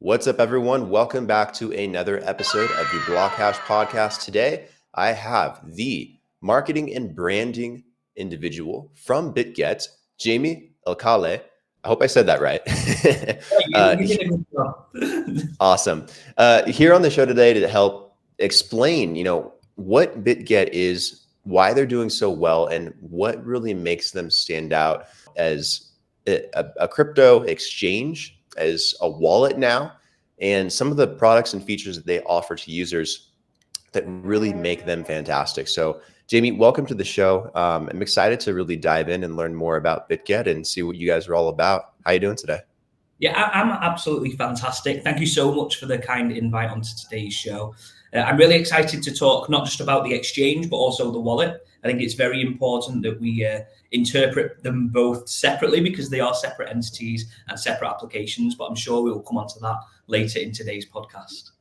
What's up, everyone? Welcome back to another episode of the BlockHash podcast. Today, I have the marketing and branding individual from Bitget, Jamie Elkaleh. I hope I said that right. You did a good job. Awesome. Here on the show today to help explain, what Bitget is, why they're doing so well, and what really makes them stand out as a crypto exchange, as a wallet now, and some of the products and features that they offer to users that really make them fantastic. So, Jamie, welcome to the show. I'm excited to really dive in and learn more about Bitget and see what you guys are all about. How you doing today? Yeah, I'm absolutely fantastic. Thank you so much for the kind invite onto today's show. I'm really excited to talk not just about the exchange, but also the wallet. I think it's very important that we interpret them both separately because they are separate entities and separate applications. But I'm sure we'll come onto that later in today's podcast.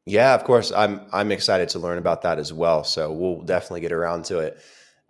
Yeah, of course. I'm excited to learn about that as well. So we'll definitely get around to it.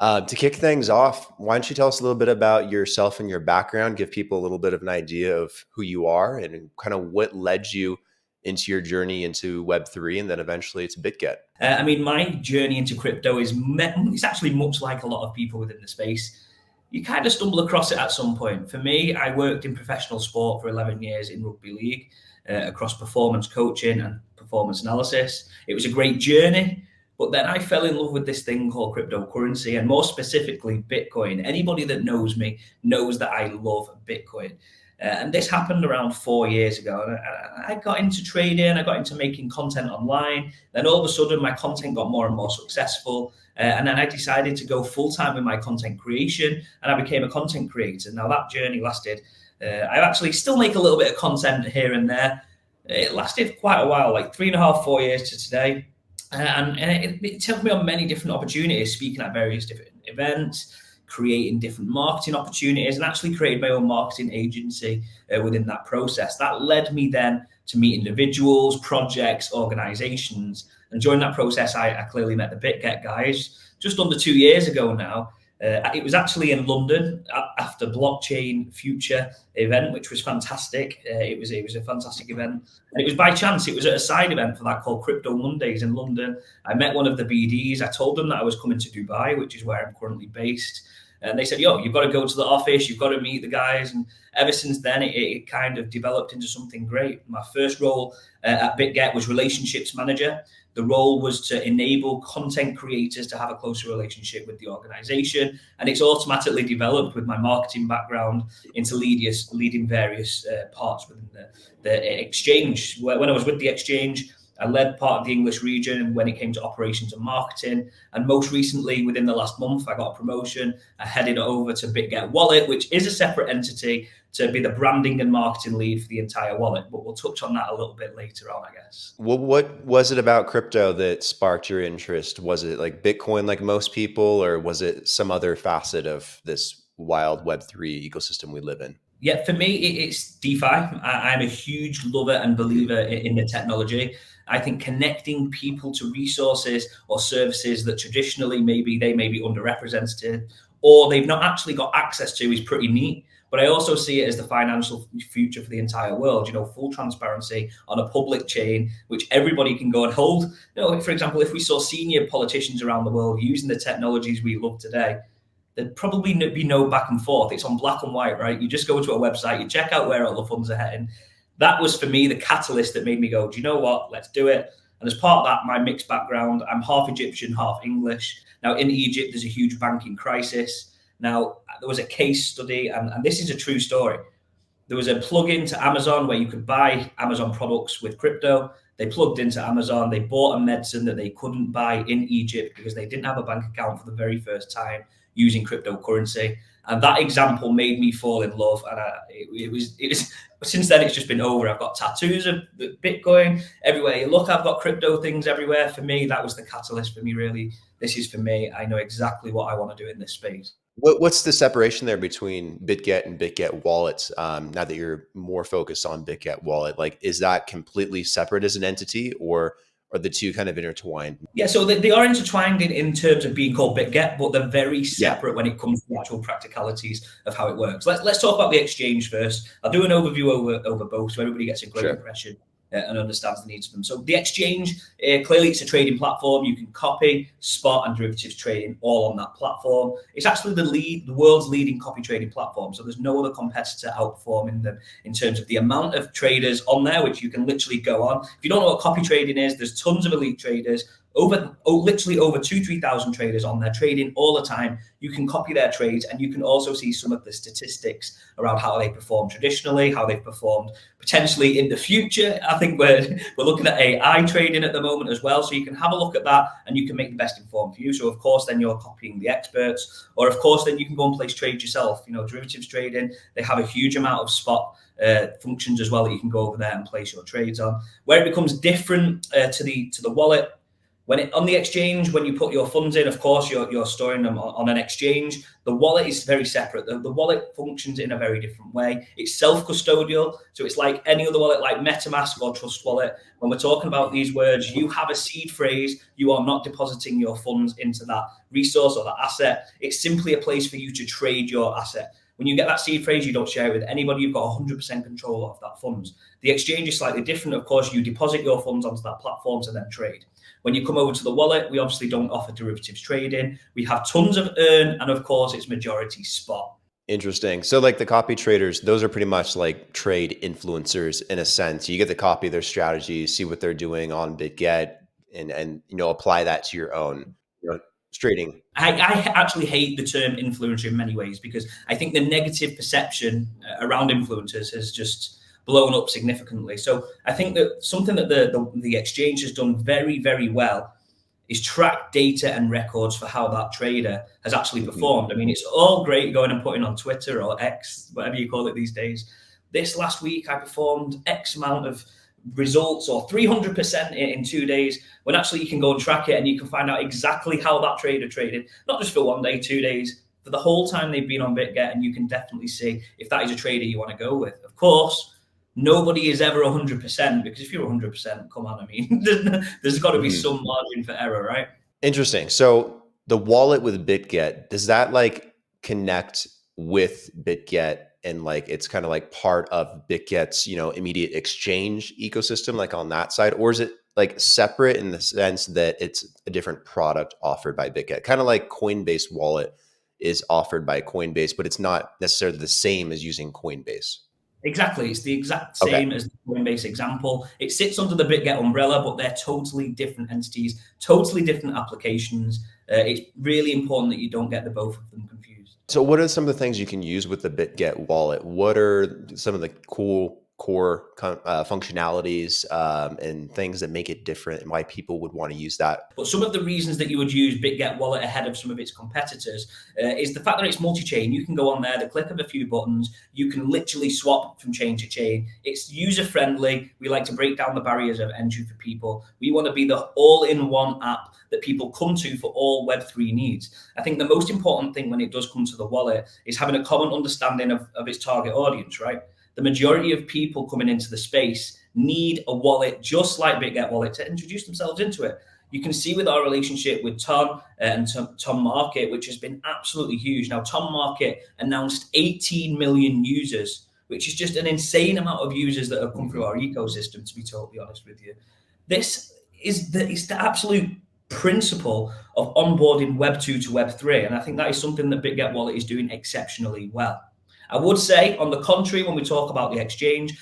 To kick things off, why don't you tell us a little bit about yourself and your background? Give people a little bit of an idea of who you are and kind of what led you into your journey into Web3 and then eventually to Bitget. My journey into crypto it's actually much like a lot of people within the space. You kind of stumble across it at some point. For me, I worked in professional sport for 11 years in rugby league across performance coaching and performance analysis. It was a great journey, but then I fell in love with this thing called cryptocurrency and more specifically Bitcoin. Anybody that knows me knows that I love Bitcoin. And this happened around 4 years ago. And I got into trading, I got into making content online. Then all of a sudden, my content got more and more successful. And then I decided to go full-time with my content creation, and I became a content creator. Now, that journey lasted. I actually still make a little bit of content here and there. It lasted quite a while, like 3.5, 4 years to today. And it took me on many different opportunities, speaking at various different events, creating different marketing opportunities, and actually created my own marketing agency within that process. That led me then to meet individuals, projects, organizations. And during that process, I clearly met the Bitget guys just under 2 years ago now. It was actually in London after Blockchain Future event, which was fantastic. It was a fantastic event. And it was by chance. It was at a side event for that called Crypto Mondays in London. I met one of the BDs. I told them that I was coming to Dubai, which is where I'm currently based. And they said, yo, you've got to go to the office. You've got to meet the guys. And ever since then, it kind of developed into something great. My first role at Bitget was relationships manager. The role was to enable content creators to have a closer relationship with the organization. And it's automatically developed with my marketing background into leading various parts within the exchange. When I was with the exchange, I led part of the English region when it came to operations and marketing. And most recently, within the last month, I got a promotion. I headed over to Bitget Wallet, which is a separate entity, to be the branding and marketing lead for the entire wallet. But we'll touch on that a little bit later on, I guess. Well, what was it about crypto that sparked your interest? Was it like Bitcoin like most people, or was it some other facet of this wild Web3 ecosystem we live in? Yeah, for me, it's DeFi. I'm a huge lover and believer in the technology. I think connecting people to resources or services that traditionally they may be underrepresented or they've not actually got access to is pretty neat. But I also see it as the financial future for the entire world, full transparency on a public chain, which everybody can go and hold. For example, if we saw senior politicians around the world using the technologies we love today, there'd probably be no back and forth. It's on black and white, right? You just go to a website, you check out where all the funds are heading. That was, for me, the catalyst that made me go, do you know what? Let's do it. And as part of that, my mixed background, I'm half Egyptian, half English. Now, in Egypt, there's a huge banking crisis. Now, there was a case study, and this is a true story. There was a plug-in to Amazon where you could buy Amazon products with crypto. They plugged into Amazon. They bought a medicine that they couldn't buy in Egypt because they didn't have a bank account for the very first time using cryptocurrency. And that example made me fall in love. And it was since then, it's just been over. I've got tattoos of Bitcoin everywhere you look. I've got crypto things everywhere. For me, that was the catalyst for me, really. This is for me. I know exactly what I want to do in this space. What's the separation there between Bitget and Bitget Wallet? Now that you're more focused on Bitget Wallet, like, is that completely separate as an entity, or are the two kind of intertwined? Yeah, so they are intertwined in terms of being called Bitget, but they're very separate when it comes to the actual practicalities of how it works. Let's talk about the exchange first. I'll do an overview over both so everybody gets a great impression. and understands the needs of them. So the exchange, clearly it's a trading platform. You can copy, spot, and derivatives trading all on that platform. It's actually the world's leading copy trading platform. So there's no other competitor outperforming them in terms of the amount of traders on there, which you can literally go on. If you don't know what copy trading is, there's tons of elite traders, literally over 2,000-3,000 traders on there trading all the time. You can copy their trades, and you can also see some of the statistics around how they perform traditionally, how they've performed potentially in the future. I think we're looking at AI trading at the moment as well, so you can have a look at that and you can make the best informed view. So of course then you're copying the experts, or of course then you can go and place trades yourself. Derivatives trading, they have a huge amount of spot functions as well that you can go over there and place your trades on. Where it becomes different to the wallet, on the exchange, when you put your funds in, of course, you're storing them on an exchange. The wallet is very separate. The wallet functions in a very different way. It's self-custodial, so it's like any other wallet, like MetaMask or Trust Wallet. When we're talking about these words, you have a seed phrase. You are not depositing your funds into that resource or that asset. It's simply a place for you to trade your asset. When you get that seed phrase, you don't share it with anybody. You've got 100% control of that funds. The exchange is slightly different. Of course, you deposit your funds onto that platform to then trade. When you come over to the wallet, we obviously don't offer derivatives trading. We have tons of earn, and of course, it's majority spot. Interesting. So like the copy traders, those are pretty much like trade influencers in a sense. You get to copy their strategies, see what they're doing on Bitget, and apply that to your own trading. I actually hate the term influencer in many ways, because I think the negative perception around influencers has just blown up significantly. So I think that something that the exchange has done very, very well is track data and records for how that trader has actually performed. I mean, it's all great going and putting on Twitter or X, whatever you call it these days. This last week, I performed X amount of results, or 300% in 2 days, when actually you can go and track it and you can find out exactly how that trader traded, not just for 1 day, 2 days, for the whole time they've been on Bitget, and you can definitely see if that is a trader you want to go with. Of course, nobody is ever 100%, because if you're 100%, come on, I mean, there's got to be some margin for error, right? Interesting. So the wallet with Bitget, does that like connect with Bitget, and like it's kind of like part of Bitget's immediate exchange ecosystem, like on that side, or is it like separate in the sense that it's a different product offered by Bitget, kind of like Coinbase wallet is offered by Coinbase, but it's not necessarily the same as using Coinbase? Exactly. It's the exact same as the Coinbase example. It sits under the Bitget umbrella, but they're totally different entities, totally different applications. It's really important that you don't get the both of them confused. So what are some of the things you can use with the Bitget wallet? What are some of the cool core functionalities and things that make it different, and why people would want to use that? But some of the reasons that you would use Bitget Wallet ahead of some of its competitors is the fact that it's multi-chain. You can go on there, the click of a few buttons, you can literally swap from chain to chain. It's user-friendly. We like to break down the barriers of entry for people. We want to be the all-in-one app that people come to for all Web3 needs. I think the most important thing when it does come to the wallet is having a common understanding of its target audience, right? The majority of people coming into the space need a wallet just like Bitget Wallet to introduce themselves into it. You can see with our relationship with Tom and Tom Market, which has been absolutely huge. Now, Tom Market announced 18 million users, which is just an insane amount of users that have come through our ecosystem, to be totally honest with you. This is the absolute principle of onboarding Web 2 to Web 3. And I think that is something that Bitget Wallet is doing exceptionally well. I would say, on the contrary, when we talk about the exchange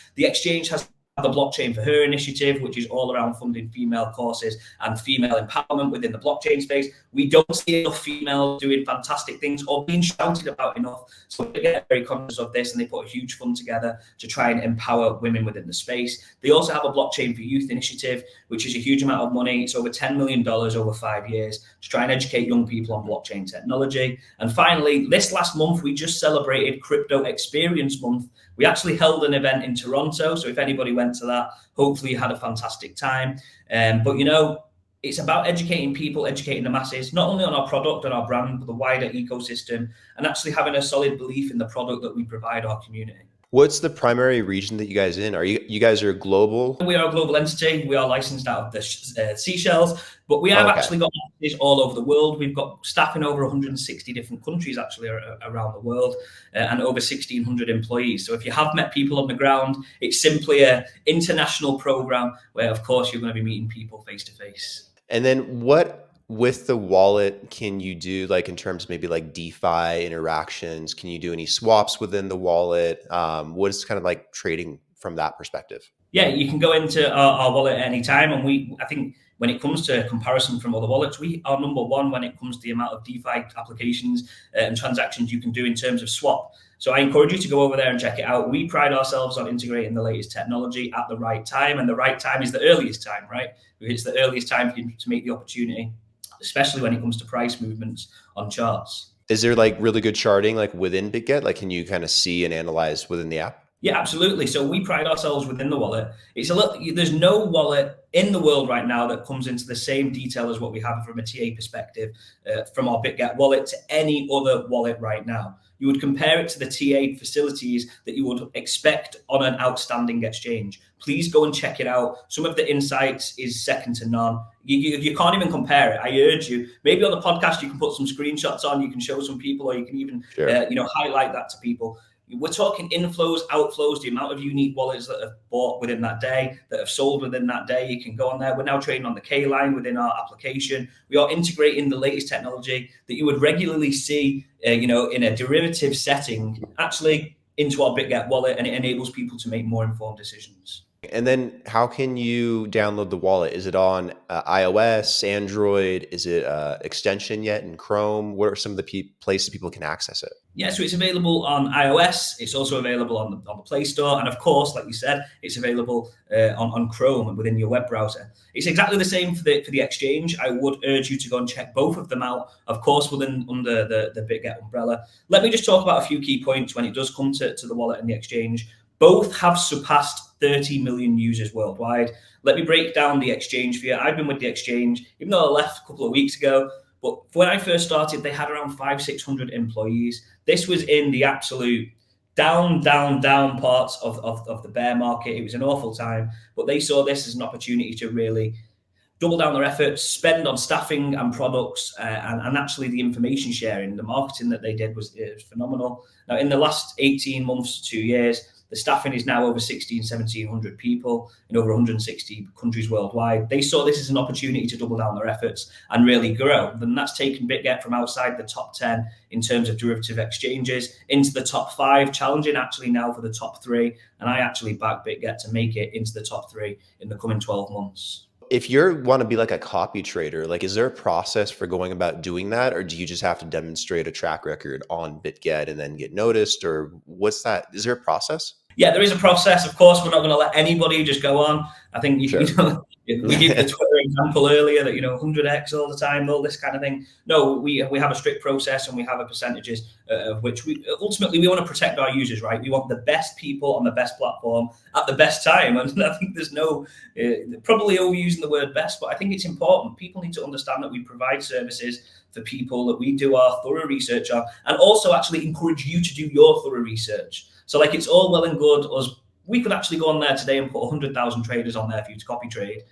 has the Blockchain for Her initiative, which is all around funding female courses and female empowerment within the blockchain space. We don't see enough females doing fantastic things or being shouted about enough. So they get very conscious of this, and they put a huge fund together to try and empower women within the space. They also have a Blockchain for Youth initiative, which is a huge amount of money. It's over $10 million over 5 years to try and educate young people on blockchain technology. And finally, this last month, we just celebrated Crypto Experience Month. We actually held an event in Toronto, so if anybody went to that, hopefully you had a fantastic time. But it's about educating people, educating the masses, not only on our product and our brand, but the wider ecosystem, and actually having a solid belief in the product that we provide our community. What's the primary region that you guys in? Are you guys are global? We are a global entity. We are licensed out of the Seychelles, but we have Okay. actually got offices all over the world. We've got staff in over 160 different countries actually around the world, and over 1,600 employees. So if you have met people on the ground, it's simply an international program where, of course, you're going to be meeting people face to face. And then what with the wallet can you do, like in terms of maybe like DeFi interactions? Can you do any swaps within the wallet? What is kind of like trading from that perspective? Yeah, you can go into our wallet at any time, and I think when it comes to comparison from other wallets, we are number one when it comes to the amount of DeFi applications and transactions you can do in terms of swap. So I encourage you to go over there and check it out. We pride ourselves on integrating the latest technology at the right time, and the right time is the earliest time, right? It's the earliest time for you to make the opportunity, especially when it comes to price movements on charts. Is there like really good charting like within Bitget? Like can you kind of see and analyze within the app? Yeah, absolutely. So we pride ourselves within the wallet. It's a little, there's no wallet in the world right now that comes into the same detail as what we have from a TA perspective from our Bitget wallet to any other wallet right now. You would compare it to the TA facilities that you would expect on an outstanding exchange. Please go and check it out. Some of the insights is second to none. You can't even compare it. I urge you. Maybe on the podcast you can put some screenshots on. You can show some people, or you can even Sure. highlight that to people. We're talking inflows, outflows, the amount of unique wallets that have bought within that day, that have sold within that day. You can go on there. We're now trading on the K line within our application. We are integrating the latest technology that you would regularly see, in a derivative setting, actually into our Bitget wallet, and it enables people to make more informed decisions. And then how can you download the wallet? Is it on iOS, Android? Is it extension yet in Chrome? What are some of the places people can access it? Yeah, so it's available on iOS. It's also available on the Play Store. And of course, like you said, it's available on Chrome and within your web browser. It's exactly the same for the exchange. I would urge you to go and check both of them out, of course, under the Bitget umbrella. Let me just talk about a few key points when it does come to the wallet and the exchange. Both have surpassed 30 million users worldwide. Let me break down the exchange for you. I've been with the exchange, even though I left a couple of weeks ago. But when I first started, they had around 600 employees. This was in the absolute down parts of the bear market. It was an awful time, but they saw this as an opportunity to really double down their efforts, spend on staffing and products, and actually the information sharing, the marketing that they did was phenomenal. Now, in the last 18 months to 2 years, the staffing is now over 1,700 people in over 160 countries worldwide. They saw this as an opportunity to double down their efforts and really grow. And that's taken Bitget from outside the top 10 in terms of derivative exchanges into the top 5, challenging actually now for the top 3. And I actually back Bitget to make it into the top 3 in the coming 12 months. If you want to be like a copy trader, like is there a process for going about doing that? Or do you just have to demonstrate a track record on Bitget and then get noticed? Or what's that? Is there a process? Yeah, there is a process. Of course, we're not going to let anybody just go on. I think we give the Twitter example earlier that 100x all the time, all this kind of thing. No, we have a strict process and we have a percentages of which we ultimately we want to protect our users, right? We want the best people on the best platform at the best time, and I think there's no probably overusing the word best, but I think it's important. People need to understand that we provide services for people that we do our thorough research on, and also actually encourage you to do your thorough research. So like it's all well and good us. We could actually go on there today and put 100,000 traders on there for you to copy trade,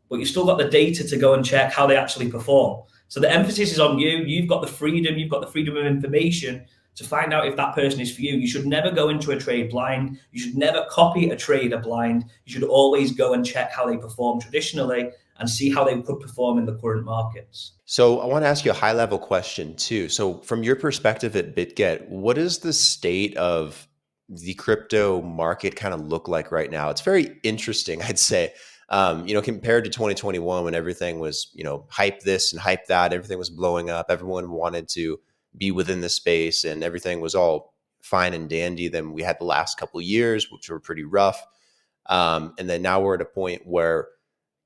but you've still got the data to go and check how they actually perform. So the emphasis is on you. You've got the freedom of information to find out if that person is for you. You should never go into a trade blind. You should never copy a trader blind. You should always go and check how they perform traditionally and see how they could perform in the current markets. So I want to ask you a high level question too. So from your perspective at Bitget, what is the state of the crypto market kind of look like right now? It's very interesting, I'd say. Compared to 2021 when everything was, hype this and hype that, everything was blowing up. Everyone wanted to be within the space and everything was all fine and dandy. Then we had the last couple of years, which were pretty rough. And then now we're at a point where,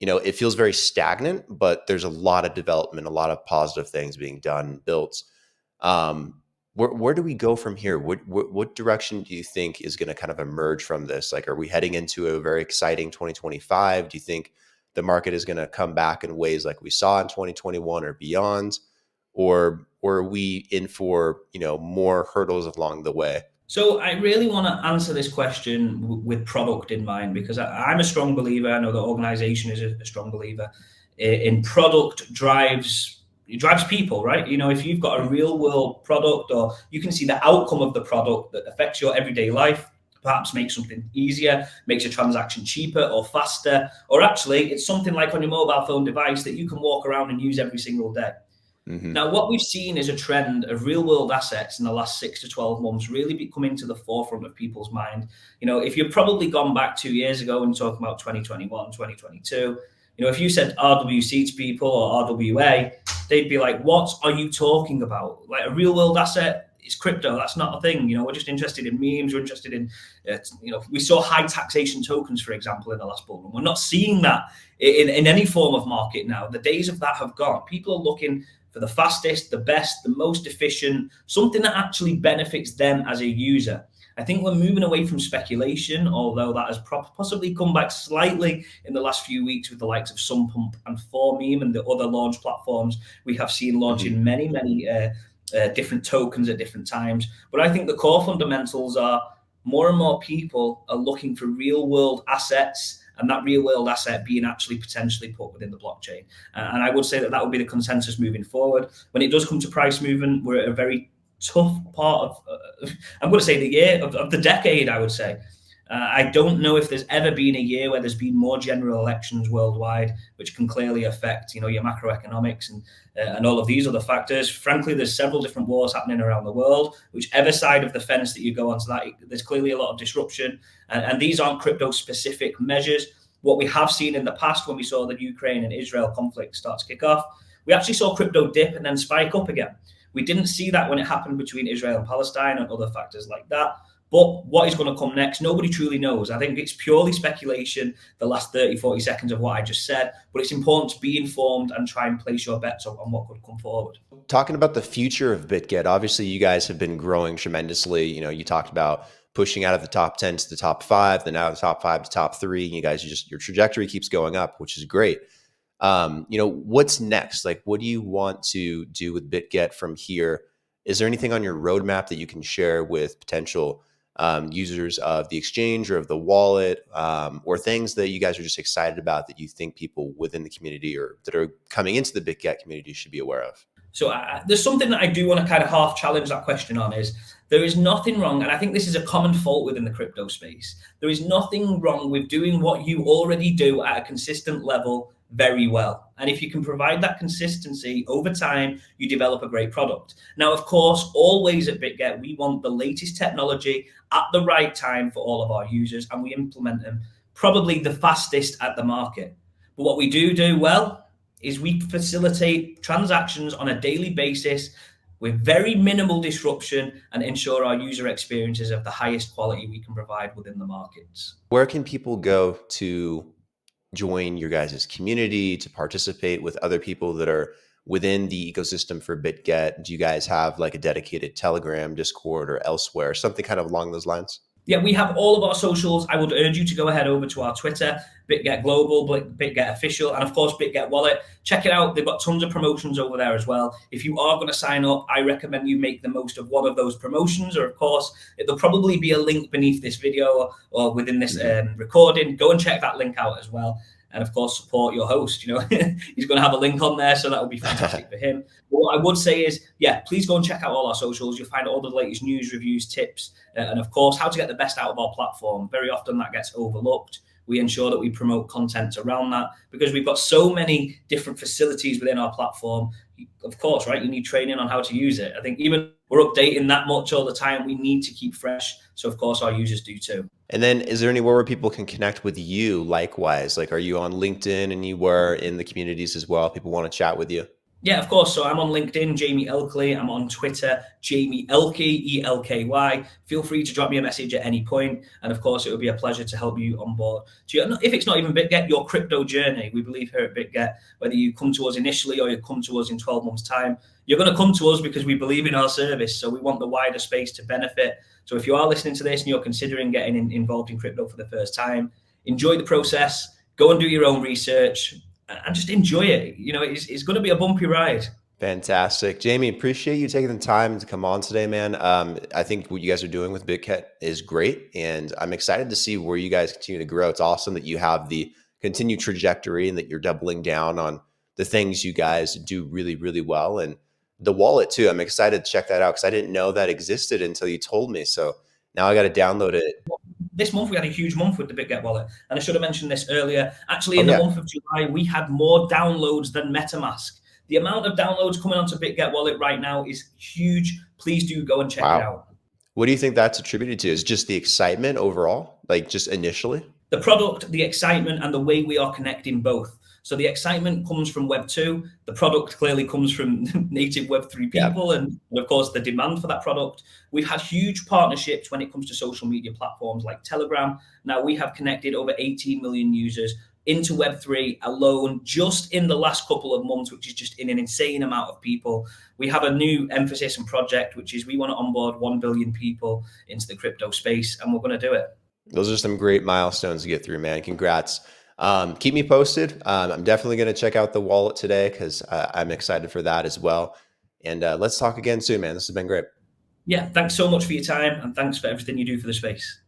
it feels very stagnant, but there's a lot of development, a lot of positive things being done, built. Where do we go from here? What direction do you think is going to kind of emerge from this? Like, are we heading into a very exciting 2025? Do you think the market is going to come back in ways like we saw in 2021 or beyond? Or are we in for, more hurdles along the way? So I really want to answer this question with product in mind, because I'm a strong believer. I know the organization is a strong believer in product drives people, right? You know, if you've got a real world product, or you can see the outcome of the product that affects your everyday life, perhaps makes something easier, makes a transaction cheaper or faster, or actually it's something like on your mobile phone device that you can walk around and use every single day. Now, what we've seen is a trend of real world assets in the last 6 to 12 months really be coming to the forefront of people's mind. You know, if you've probably gone back 2 years ago and talking about 2021, 2022, you know, if you said RWC to people or RWA, they'd be like, what are you talking about? Like, a real world asset is crypto. That's not a thing. You know, we're just interested in memes. We're interested in, you know, we saw high taxation tokens, for example, in the last bull run. We're not seeing that in any form of market now. The days of that have gone. People are looking for the fastest, the best, the most efficient, something that actually benefits them as a user. I think we're moving away from speculation, although that has possibly come back slightly in the last few weeks with the likes of Sunpump and 4Meme and the other launch platforms we have seen launching many different tokens at different times. But I think the core fundamentals are more and more people are looking for real world assets, and that real world asset being actually potentially put within the blockchain. And I would say that would be the consensus moving forward. When it does come to price movement, we're at a very tough part of, I'm going to say the year of the decade, I would say. I don't know if there's ever been a year where there's been more general elections worldwide, which can clearly affect, you know, your macroeconomics and all of these other factors. Frankly, there's several different wars happening around the world. Whichever side of the fence that you go onto that, there's clearly a lot of disruption. And these aren't crypto-specific measures. What we have seen in the past, when we saw the Ukraine and Israel conflict start to kick off, we actually saw crypto dip and then spike up again. We didn't see that when it happened between Israel and Palestine and other factors like that. But what is going to come next, nobody truly knows. I think it's purely speculation, the last 30, 40 seconds of what I just said. But it's important to be informed and try and place your bets on what could come forward. Talking about the future of Bitget, obviously you guys have been growing tremendously. You know, you talked about pushing out of the top 10 to the top 5, then out of the top 5 to top 3. You guys, your trajectory keeps going up, which is great. You know, what's next? Like, what do you want to do with Bitget from here? Is there anything on your roadmap that you can share with potential users of the exchange or of the wallet, or things that you guys are just excited about that you think people within the community or that are coming into the Bitget community should be aware of? So there's something that I do want to kind of half challenge that question on is there is nothing wrong, and I think this is a common fault within the crypto space. There is nothing wrong with doing what you already do at a consistent level very well. And if you can provide that consistency over time, you develop a great product. Now, of course, always at Bitget, we want the latest technology at the right time for all of our users, and we implement them probably the fastest at the market. But what we do well is we facilitate transactions on a daily basis with very minimal disruption and ensure our user experiences of the highest quality we can provide within the markets. Where can people go to join your guys' community, to participate with other people that are within the ecosystem for Bitget? Do you guys have like a dedicated Telegram, Discord, or elsewhere, something kind of along those lines? Yeah, we have all of our socials. I would urge you to go ahead over to our Twitter, Bitget Global, Bitget Official, and of course, Bitget Wallet. Check it out. They've got tons of promotions over there as well. If you are going to sign up, I recommend you make the most of one of those promotions, or of course, there'll probably be a link beneath this video or within this recording. Go and check that link out as well. And of course, support your host. You know, he's going to have a link on there, so that would be fantastic for him. But what I would say is, yeah, please go and check out all our socials. You'll find all the latest news, reviews, tips, and of course, how to get the best out of our platform. Very often that gets overlooked. We ensure that we promote content around that because we've got so many different facilities within our platform. Of course, right? You need training on how to use it. I think even we're updating that much all the time. We need to keep fresh. So of course, our users do too. And then is there anywhere where people can connect with you likewise? Like, are you on LinkedIn and you were in the communities as well? People want to chat with you? Yeah, of course. So I'm on LinkedIn, Jamie Elkaleh. I'm on Twitter, Jamie Elky, ELKY. Feel free to drop me a message at any point. And of course, it would be a pleasure to help you on board. So if it's not even Bitget, your crypto journey. We believe here at Bitget, whether you come to us initially or you come to us in 12 months' time, you're going to come to us because we believe in our service. So we want the wider space to benefit. So if you are listening to this and you're considering getting involved in crypto for the first time, enjoy the process, go and do your own research, and just enjoy it. You know, it's going to be a bumpy ride. Fantastic. Jamie, appreciate you taking the time to come on today, man. I think what you guys are doing with Bitget is great, and I'm excited to see where you guys continue to grow. It's awesome that you have the continued trajectory and that you're doubling down on the things you guys do really, really well. And the wallet too. I'm excited to check that out because I didn't know that existed until you told me. So now I got to download it. This month we had a huge month with the Bitget Wallet, and I should have mentioned this earlier. Actually, Oh in the yeah. month of July, we had more downloads than MetaMask. The amount of downloads coming onto Bitget Wallet right now is huge. Please do go and check it Wow. out. What do you think that's attributed to? Is just the excitement overall, like just initially? The product, the excitement, and the way we are connecting both. So the excitement comes from Web 2. The product clearly comes from native Web 3 Yeah. people. And of course, the demand for that product. We've had huge partnerships when it comes to social media platforms like Telegram. Now we have connected over 18 million users into Web3 alone just in the last couple of months, which is just in an insane amount of people. We have a new emphasis and project, which is we want to onboard 1 billion people into the crypto space, and we're going to do it. Those are some great milestones to get through, man. Congrats. Keep me posted. I'm definitely going to check out the wallet today because I'm excited for that as well. And let's talk again soon, man. This has been great. Yeah, thanks so much for your time, and thanks for everything you do for the space.